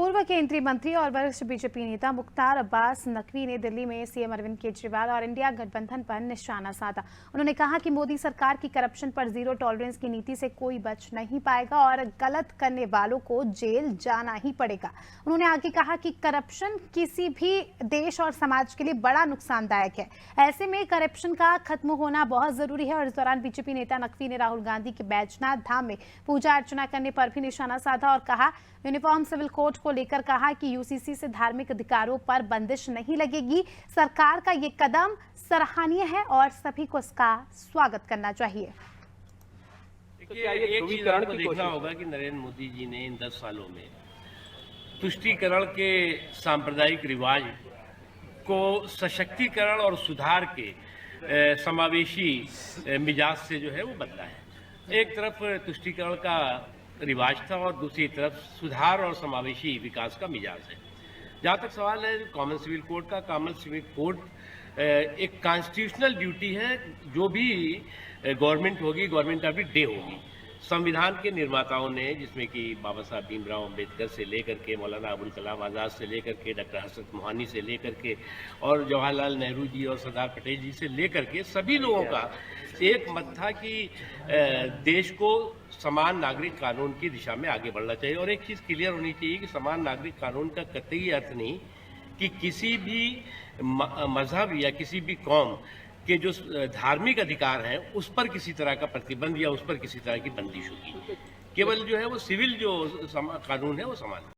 पूर्व केंद्रीय मंत्री और वरिष्ठ बीजेपी नेता मुख्तार अब्बास नकवी ने दिल्ली में सीएम अरविंद केजरीवाल और इंडिया गठबंधन पर निशाना साधा। उन्होंने कहा कि मोदी सरकार की करप्शन पर जीरो टॉलरेंस की नीति से कोई बच नहीं पाएगा और गलत करने वालों को जेल जाना ही पड़ेगा। उन्होंने आगे कहा कि करप्शन किसी भी देश और समाज के लिए बड़ा नुकसानदायक है। ऐसे में करप्शन का खत्म होना बहुत जरूरी है। और इस दौरान बीजेपी नेता नकवी ने राहुल गांधी के बैजनाथ धाम में पूजा अर्चना करने पर भी निशाना साधा और कहा यूनिफॉर्म सिविल कोड को लेकर कहा कि यूसीसी से धार्मिक अधिकारों पर बंदिश नहीं लगेगी। सरकार का ये कदम सराहनीय है और सभी को इसका स्वागत करना चाहिए। एक चीज आपको देखना होगा कि नरेंद्र मोदी जी ने इन 10 सालों में तुष्टीकरण के सांप्रदायिक रिवाज को सशक्तिकरण और सुधार के समावेशी मिजाज से जो है वो बदला है। एक तरफ तुष्टीकरण का रिवाज था और दूसरी तरफ सुधार और समावेशी विकास का मिजाज है। जहाँ तक सवाल है कॉमन सिविल कोड का, कॉमन सिविल कोड एक कॉन्स्टिट्यूशनल ड्यूटी है। जो भी गवर्नमेंट होगी, गवर्नमेंट ऑफ द डे होगी। संविधान के निर्माताओं ने, जिसमें कि बाबा साहब भीमराव अम्बेडकर से लेकर के मौलाना अबुल कलाम आज़ाद से लेकर के डॉक्टर हसरत मोहानी से लेकर के और जवाहरलाल नेहरू जी और सरदार पटेल जी से लेकर के सभी लोगों का एक मत था कि देश को समान नागरिक कानून की दिशा में आगे बढ़ना चाहिए। और एक चीज़ क्लियर होनी चाहिए कि समान नागरिक कानून का कतई अर्थ नहीं कि किसी भी मजहब या किसी भी कौम के जो धार्मिक अधिकार हैं उस पर किसी तरह का प्रतिबंध या उस पर किसी तरह की बंदिश होगी। केवल जो है वो सिविल जो कानून है वो समान है।